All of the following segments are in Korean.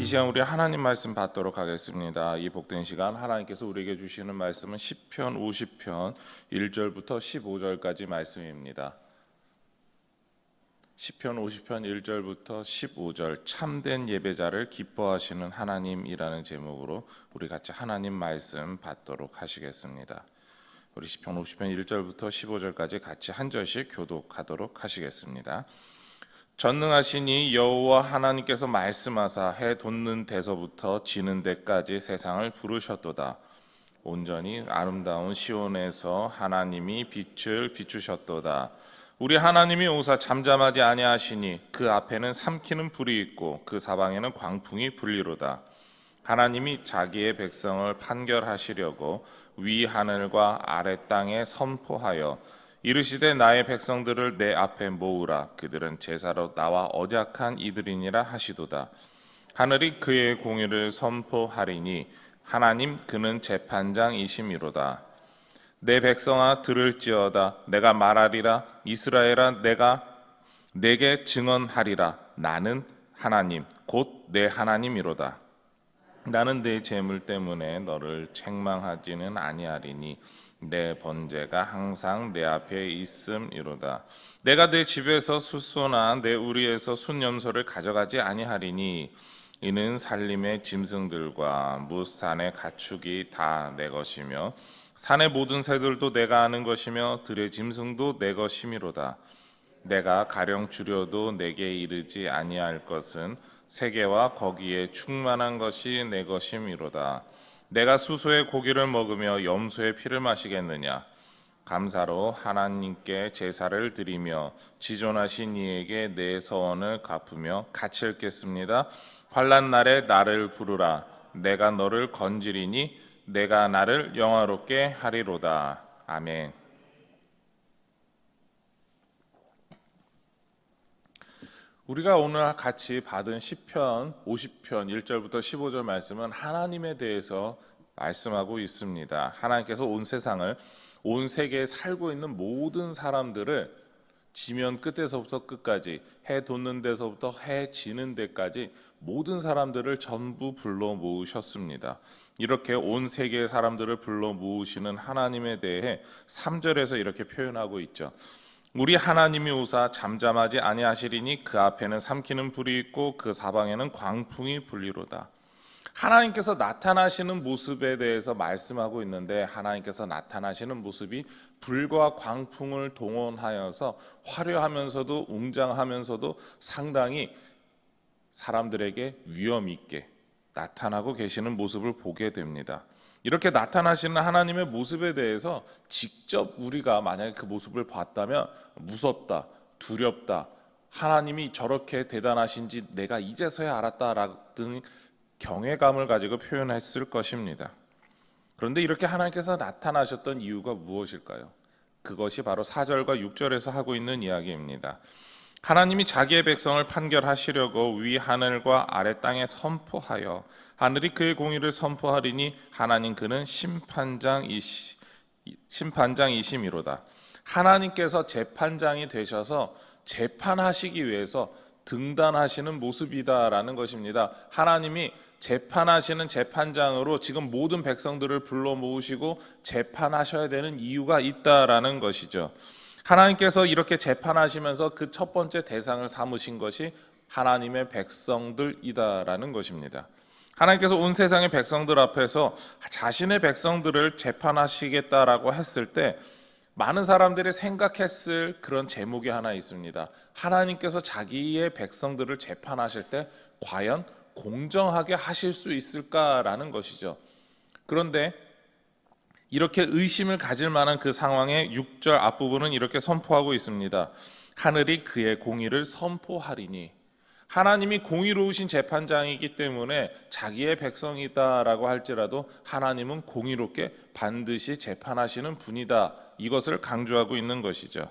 이 시간 우리 하나님 말씀 받도록 하겠습니다. 이 복된 시간 하나님께서 우리에게 주시는 말씀은 시편 50편 1절부터 15절까지 말씀입니다. 시편 50편 1절부터 15절 참된 예배자를 기뻐하시는 하나님이라는 제목으로 우리 같이 하나님 말씀 받도록 하시겠습니다. 우리 시편 50편 1절부터 15절까지 같이 한 절씩 교독하도록 하시겠습니다. 전능하시니 여호와 하나님께서 말씀하사 해 돋는 데서부터 지는 데까지 세상을 부르셨도다. 온전히 아름다운 시온에서 하나님이 빛을 비추셨도다. 우리 하나님이 오사 잠잠하지 아니하시니 그 앞에는 삼키는 불이 있고 그 사방에는 광풍이 불리로다. 하나님이 자기의 백성을 판결하시려고 위 하늘과 아래 땅에 선포하여 이르시되 나의 백성들을 내 앞에 모으라. 그들은 제사로 나와 언약한 이들이니라 하시도다. 하늘이 그의 공의를 선포하리니 하나님 그는 재판장이심이로다. 내 백성아 들을지어다. 내가 말하리라. 이스라엘아 내가 내게 증언하리라. 나는 하나님 곧 내 하나님이로다. 나는 내 재물 때문에 너를 책망하지는 아니하리니 내 번제가 항상 내 앞에 있음이로다. 내가 내 집에서 숫소나 내 우리에서 순염소를 가져가지 아니하리니 이는 살림의 짐승들과 무산의 가축이 다 내 것이며 산의 모든 새들도 내가 아는 것이며 들의 짐승도 내 것이미로다. 내가 가령 주려도 내게 이르지 아니할 것은 세계와 거기에 충만한 것이 내 것이미로다. 내가 수소의 고기를 먹으며 염소의 피를 마시겠느냐? 감사로 하나님께 제사를 드리며 지존하신 이에게 내 서원을 갚으며 같이 읽겠습니다. 환난 날에 나를 부르라. 내가 너를 건지리니 내가 나를 영화롭게 하리로다. 아멘. 우리가 오늘 같이 받은 시편 50편 1절부터 15절 말씀은 하나님에 대해서 말씀하고 있습니다. 하나님께서 온 세상을, 온 세계에 살고 있는 모든 사람들을 지면 끝에서부터 끝까지, 해 돋는 데서부터 해 지는 데까지 모든 사람들을 전부 불러 모으셨습니다. 이렇게 온 세계의 사람들을 불러 모으시는 하나님에 대해 3절에서 이렇게 표현하고 있죠. 우리 하나님이 오사 잠잠하지 아니하시리니 그 앞에는 삼키는 불이 있고 그 사방에는 광풍이 불리로다. 하나님께서 나타나시는 모습에 대해서 말씀하고 있는데 하나님께서 나타나시는 모습이 불과 광풍을 동원하여서 화려하면서도 웅장하면서도 상당히 사람들에게 위험 있게 나타나고 계시는 모습을 보게 됩니다. 이렇게 나타나시는 하나님의 모습에 대해서 직접 우리가 만약에 그 모습을 봤다면 무섭다, 두렵다, 하나님이 저렇게 대단하신지 내가 이제서야 알았다라는 경외감을 가지고 표현했을 것입니다. 그런데 이렇게 하나님께서 나타나셨던 이유가 무엇일까요? 그것이 바로 4절과 6절에서 하고 있는 이야기입니다. 하나님이 자기의 백성을 판결하시려고 위 하늘과 아래 땅에 선포하여 하늘이 그의 공의를 선포하리니 하나님 그는 심판장이심이로다. 하나님께서 재판장이 되셔서 재판하시기 위해서 등단하시는 모습이다라는 것입니다. 하나님이 재판하시는 재판장으로 지금 모든 백성들을 불러 모으시고 재판하셔야 되는 이유가 있다라는 것이죠. 하나님께서 이렇게 재판하시면서 그 첫 번째 대상을 삼으신 것이 하나님의 백성들이다라는 것입니다. 하나님께서 온 세상의 백성들 앞에서 자신의 백성들을 재판하시겠다라고 했을 때 많은 사람들이 생각했을 그런 제목이 하나 있습니다. 하나님께서 자기의 백성들을 재판하실 때 과연 공정하게 하실 수 있을까라는 것이죠. 그런데 이렇게 의심을 가질 만한 그 상황의 6절 앞부분은 이렇게 선포하고 있습니다. 하늘이 그의 공의를 선포하리니, 하나님이 공의로우신 재판장이기 때문에 자기의 백성이다라고 할지라도 하나님은 공의롭게 반드시 재판하시는 분이다, 이것을 강조하고 있는 것이죠.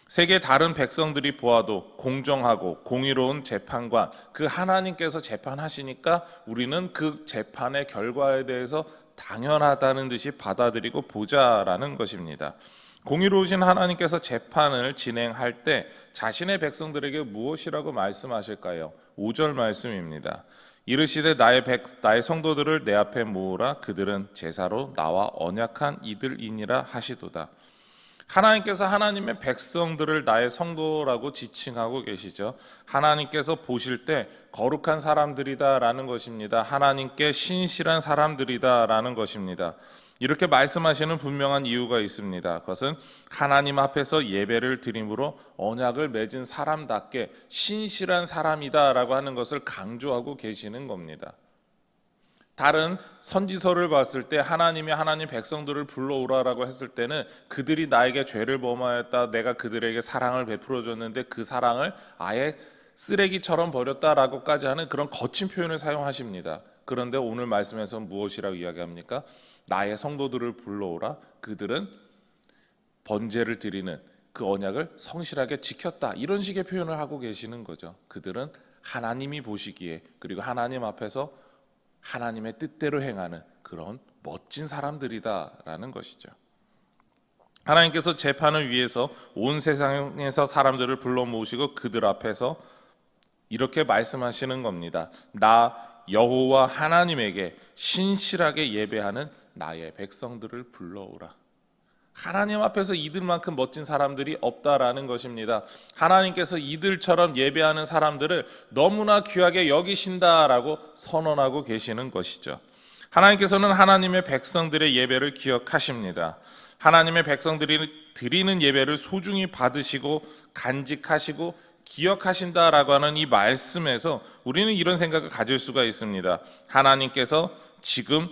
세계 다른 백성들이 보아도 공정하고 공의로운 재판관, 그 하나님께서 재판하시니까 우리는 그 재판의 결과에 대해서 당연하다는 듯이 받아들이고 보자라는 것입니다. 공의로우신 하나님께서 재판을 진행할 때 자신의 백성들에게 무엇이라고 말씀하실까요? 5절 말씀입니다. 이르시되 나의 성도들을 내 앞에 모으라. 그들은 제사로 나와 언약한 이들이니라 하시도다. 하나님께서 하나님의 백성들을 나의 성도라고 지칭하고 계시죠. 하나님께서 보실 때 거룩한 사람들이다라는 것입니다. 하나님께 신실한 사람들이다라는 것입니다. 이렇게 말씀하시는 분명한 이유가 있습니다. 그것은 하나님 앞에서 예배를 드림으로 언약을 맺은 사람답게 신실한 사람이다라고 하는 것을 강조하고 계시는 겁니다. 다른 선지서를 봤을 때 하나님이 하나님 백성들을 불러오라라고 했을 때는 그들이 나에게 죄를 범하였다, 내가 그들에게 사랑을 베풀어 줬는데 그 사랑을 아예 쓰레기처럼 버렸다라고까지 하는 그런 거친 표현을 사용하십니다. 그런데 오늘 말씀에서 무엇이라고 이야기합니까? 나의 성도들을 불러오라. 그들은 번제를 드리는 그 언약을 성실하게 지켰다. 이런 식의 표현을 하고 계시는 거죠. 그들은 하나님이 보시기에, 그리고 하나님 앞에서 하나님의 뜻대로 행하는 그런 멋진 사람들이다라는 것이죠. 하나님께서 재판을 위해서 온 세상에서 사람들을 불러 모으시고 그들 앞에서 이렇게 말씀하시는 겁니다. 나 여호와 하나님에게 신실하게 예배하는 나의 백성들을 불러오라. 하나님 앞에서 이들만큼 멋진 사람들이 없다라는 것입니다. 하나님께서 이들처럼 예배하는 사람들을 너무나 귀하게 여기신다라고 선언하고 계시는 것이죠. 하나님께서는 하나님의 백성들의 예배를 기억하십니다. 하나님의 백성들이 드리는 예배를 소중히 받으시고 간직하시고 기억하신다라고 하는 이 말씀에서 우리는 이런 생각을 가질 수가 있습니다. 하나님께서 지금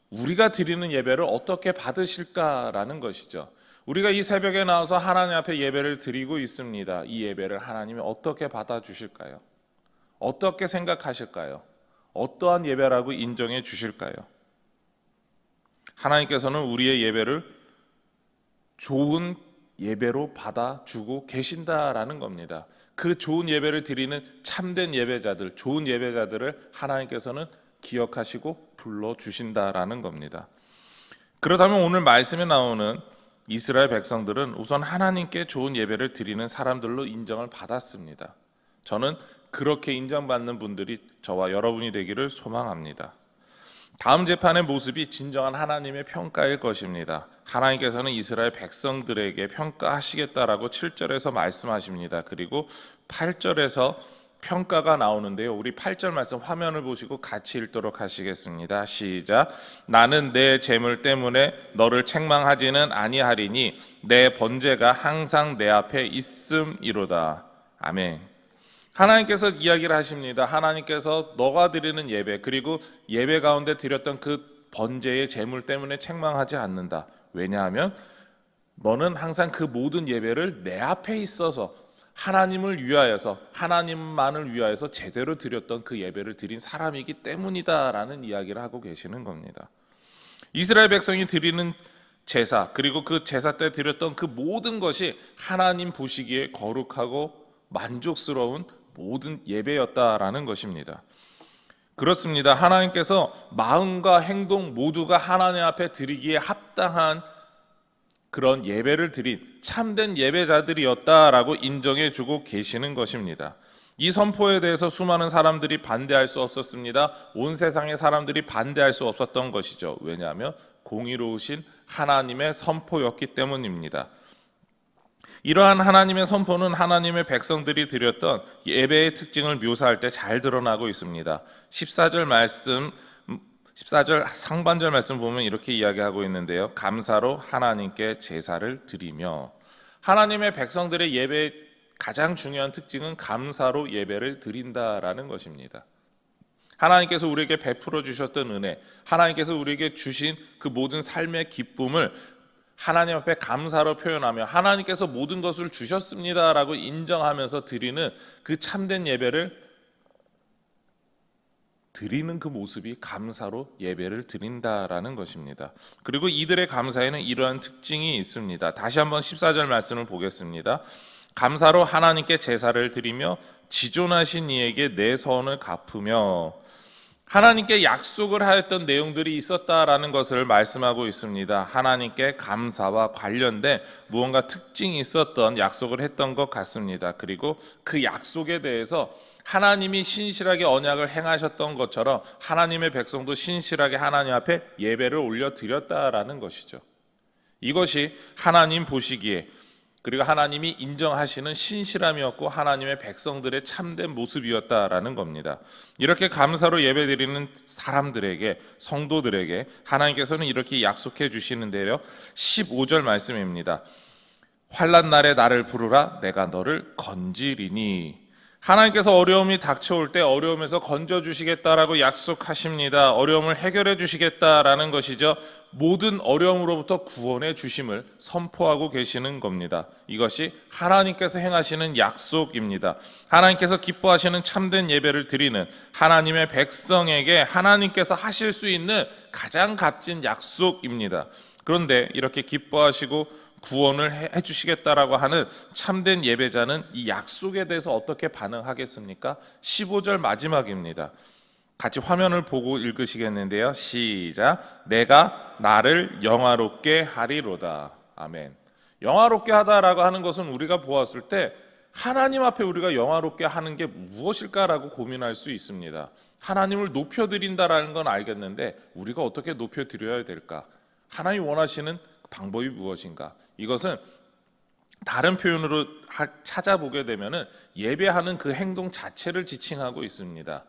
우리가 드리는 예배를 어떻게 받으실까라는 것이죠. 우리가 이 새벽에 나와서 하나님 앞에 예배를 드리고 있습니다. 이 예배를 하나님이 어떻게 받아주실까요? 어떻게 생각하실까요? 어떠한 예배라고 인정해 주실까요? 하나님께서는 우리의 예배를 좋은 예배로 받아주고 계신다라는 겁니다. 그 좋은 예배를 드리는 참된 예배자들, 좋은 예배자들을 하나님께서는 기억하시고 불러주신다라는 겁니다. 그렇다면 오늘 말씀에 나오는 이스라엘 백성들은 우선 하나님께 좋은 예배를 드리는 사람들로 인정을 받았습니다. 저는 그렇게 인정받는 분들이 저와 여러분이 되기를 소망합니다. 다음 재판의 모습이 진정한 하나님의 평가일 것입니다. 하나님께서는 이스라엘 백성들에게 평가하시겠다라고 7절에서 말씀하십니다. 그리고 8절에서 평가가 나오는데요. 우리 8절 말씀 화면을 보시고 같이 읽도록 하시겠습니다. 시작. 나는 내 재물 때문에 너를 책망하지는 아니하리니 내 번제가 항상 내 앞에 있음이로다. 아멘. 하나님께서 이야기를 하십니다. 하나님께서 너가 드리는 예배, 그리고 예배 가운데 드렸던 그 번제의 재물 때문에 책망하지 않는다. 왜냐하면 너는 항상 그 모든 예배를 내 앞에 있어서 하나님을 위하여서, 하나님만을 위하여서 제대로 드렸던 그 예배를 드린 사람이기 때문이다라는 이야기를 하고 계시는 겁니다. 이스라엘 백성이 드리는 제사, 그리고 그 제사 때 드렸던 그 모든 것이 하나님 보시기에 거룩하고 만족스러운 모든 예배였다라는 것입니다. 그렇습니다. 하나님께서 마음과 행동 모두가 하나님 앞에 드리기에 합당한 그런 예배를 드린 참된 예배자들이었다라고 인정해 주고 계시는 것입니다. 이 선포에 대해서 수많은 사람들이 반대할 수 없었습니다. 온 세상의 사람들이 반대할 수 없었던 것이죠. 왜냐하면 공의로우신 하나님의 선포였기 때문입니다. 이러한 하나님의 선포는 하나님의 백성들이 드렸던 예배의 특징을 묘사할 때 잘 드러나고 있습니다. 14절 상반절 말씀 보면 이렇게 이야기하고 있는데요. 감사로 하나님께 제사를 드리며, 하나님의 백성들의 예배의 가장 중요한 특징은 감사로 예배를 드린다라는 것입니다. 하나님께서 우리에게 베풀어 주셨던 은혜, 하나님께서 우리에게 주신 그 모든 삶의 기쁨을 하나님 앞에 감사로 표현하며 하나님께서 모든 것을 주셨습니다라고 인정하면서 드리는 그 참된 예배를 드리는 그 모습이 감사로 예배를 드린다라는 것입니다. 그리고 이들의 감사에는 이러한 특징이 있습니다. 다시 한번 14절 말씀을 보겠습니다. 감사로 하나님께 제사를 드리며 지존하신 이에게 내 서원을 갚으며, 하나님께 약속을 하였던 내용들이 있었다라는 것을 말씀하고 있습니다. 하나님께 감사와 관련된 무언가 특징이 있었던 약속을 했던 것 같습니다. 그리고 그 약속에 대해서 하나님이 신실하게 언약을 행하셨던 것처럼 하나님의 백성도 신실하게 하나님 앞에 예배를 올려드렸다라는 것이죠. 이것이 하나님 보시기에, 그리고 하나님이 인정하시는 신실함이었고 하나님의 백성들의 참된 모습이었다라는 겁니다. 이렇게 감사로 예배드리는 사람들에게, 성도들에게 하나님께서는 이렇게 약속해 주시는데요, 15절 말씀입니다. 환난 날에 나를 부르라, 내가 너를 건지리니. 하나님께서 어려움이 닥쳐올 때 어려움에서 건져주시겠다라고 약속하십니다. 어려움을 해결해 주시겠다라는 것이죠. 모든 어려움으로부터 구원해 주심을 선포하고 계시는 겁니다. 이것이 하나님께서 행하시는 약속입니다. 하나님께서 기뻐하시는 참된 예배를 드리는 하나님의 백성에게 하나님께서 하실 수 있는 가장 값진 약속입니다. 그런데 이렇게 기뻐하시고 구원을 해주시겠다라고 하는 참된 예배자는 이 약속에 대해서 어떻게 반응하겠습니까? 15절 마지막입니다. 같이 화면을 보고 읽으시겠는데요. 시작. 내가 나를 영화롭게 하리로다. 아멘. 영화롭게 하다라고 하는 것은 우리가 보았을 때 하나님 앞에 우리가 영화롭게 하는 게 무엇일까라고 고민할 수 있습니다. 하나님을 높여드린다라는 건 알겠는데 우리가 어떻게 높여드려야 될까? 하나님이 원하시는 방법이 무엇인가? 이것은 다른 표현으로 찾아보게 되면은 예배하는 그 행동 자체를 지칭하고 있습니다.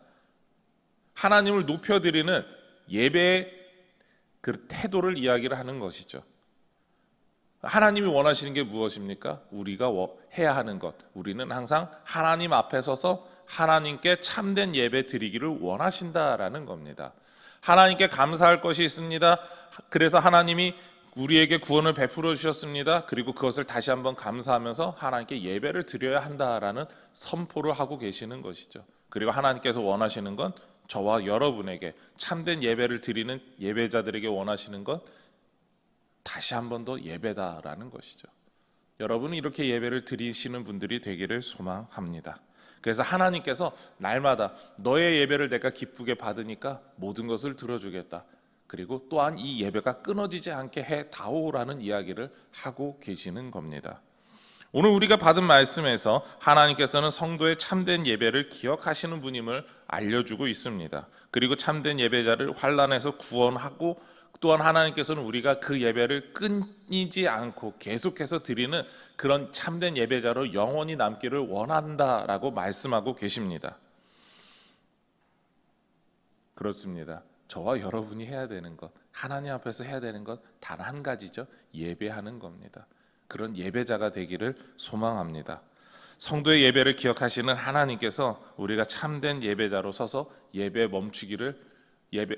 하나님을 높여드리는 예배의 그 태도를 이야기를 하는 것이죠. 하나님이 원하시는 게 무엇입니까? 우리가 해야 하는 것. 우리는 항상 하나님 앞에 서서 하나님께 참된 예배 드리기를 원하신다라는 겁니다. 하나님께 감사할 것이 있습니다. 그래서 하나님이 우리에게 구원을 베풀어 주셨습니다. 그리고 그것을 다시 한번 감사하면서 하나님께 예배를 드려야 한다라는 선포를 하고 계시는 것이죠. 그리고 하나님께서 원하시는 건 저와 여러분에게 참된 예배를 드리는 예배자들에게 원하시는 건 다시 한번 더 예배다라는 것이죠. 여러분은 이렇게 예배를 드리시는 분들이 되기를 소망합니다. 그래서 하나님께서 날마다 너의 예배를 내가 기쁘게 받으니까 모든 것을 들어주겠다. 그리고 또한 이 예배가 끊어지지 않게 해다오라는 이야기를 하고 계시는 겁니다. 오늘 우리가 받은 말씀에서 하나님께서는 성도의 참된 예배를 기억하시는 분임을 알려주고 있습니다. 그리고 참된 예배자를 환난에서 구원하고 또한 하나님께서는 우리가 그 예배를 끊이지 않고 계속해서 드리는 그런 참된 예배자로 영원히 남기를 원한다라고 말씀하고 계십니다. 그렇습니다. 저와 여러분이 해야 되는 것, 하나님 앞에서 해야 되는 것 단 한 가지죠. 예배하는 겁니다. 그런 예배자가 되기를 소망합니다. 성도의 예배를 기억하시는 하나님께서 우리가 참된 예배자로 서서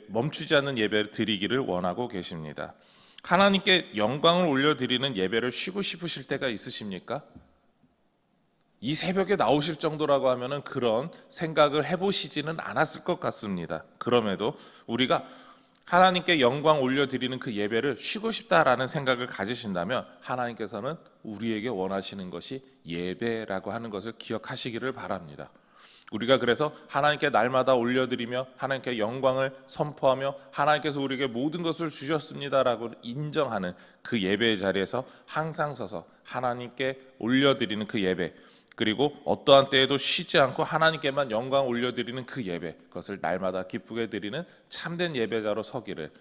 멈추지 않는 예배를 드리기를 원하고 계십니다. 하나님께 영광을 올려드리는 예배를 쉬고 싶으실 때가 있으십니까? 이 새벽에 나오실 정도라고 하면은 그런 생각을 해보시지는 않았을 것 같습니다. 그럼에도 우리가 하나님께 영광 올려드리는 그 예배를 쉬고 싶다라는 생각을 가지신다면 하나님께서는 우리에게 원하시는 것이 예배라고 하는 것을 기억하시기를 바랍니다. 우리가 그래서 하나님께 날마다 올려드리며 하나님께 영광을 선포하며 하나님께서 우리에게 모든 것을 주셨습니다라고 인정하는 그 예배의 자리에서 항상 서서 하나님께 올려드리는 그 예배, 그리고 어떠한 때에도 쉬지 않고 하나님께만 영광 올려드리는 그 예배, 그것을 날마다 기쁘게 드리는 참된 예배자로 서기를,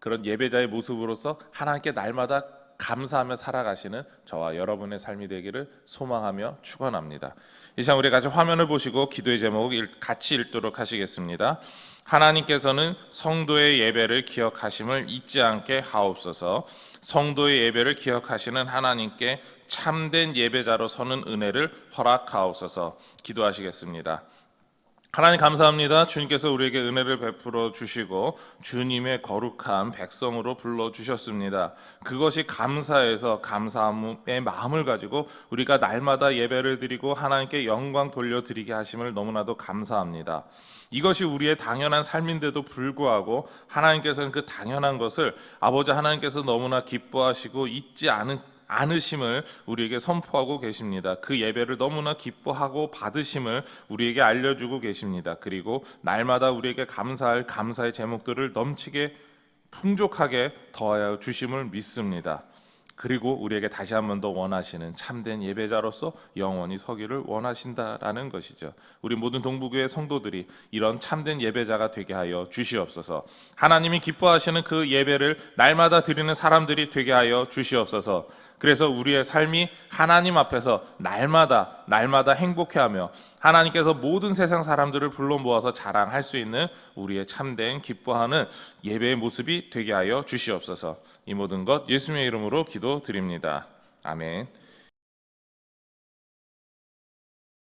그런 예배자의 모습으로서 하나님께 날마다 감사하며 살아가시는 저와 여러분의 삶이 되기를 소망하며 축원합니다. 이 시간 우리 같이 화면을 보시고 기도의 제목 같이 읽도록 하시겠습니다. 하나님께서는 성도의 예배를 기억하심을 잊지 않게 하옵소서. 성도의 예배를 기억하시는 하나님께 참된 예배자로 서는 은혜를 허락하옵소서. 기도하시겠습니다. 하나님 감사합니다. 주님께서 우리에게 은혜를 베풀어 주시고 주님의 거룩한 백성으로 불러주셨습니다. 그것이 감사해서 감사함의 마음을 가지고 우리가 날마다 예배를 드리고 하나님께 영광 돌려드리게 하심을 너무나도 감사합니다. 이것이 우리의 당연한 삶인데도 불구하고 하나님께서는 그 당연한 것을 아버지 하나님께서 너무나 기뻐하시고 잊지 않으심을 우리에게 선포하고 계십니다. 그 예배를 너무나 기뻐하고 받으심을 우리에게 알려주고 계십니다. 그리고 날마다 우리에게 감사할 감사의 제목들을 넘치게 풍족하게 더하여 주심을 믿습니다. 그리고 우리에게 다시 한 번 더 원하시는 참된 예배자로서 영원히 서기를 원하신다라는 것이죠. 우리 모든 동부교회 성도들이 이런 참된 예배자가 되게 하여 주시옵소서. 하나님이 기뻐하시는 그 예배를 날마다 드리는 사람들이 되게 하여 주시옵소서. 그래서 우리의 삶이 하나님 앞에서 날마다 행복해하며 하나님께서 모든 세상 사람들을 불러 모아서 자랑할 수 있는 우리의 참된 기뻐하는 예배의 모습이 되게 하여 주시옵소서. 이 모든 것 예수님의 이름으로 기도드립니다. 아멘.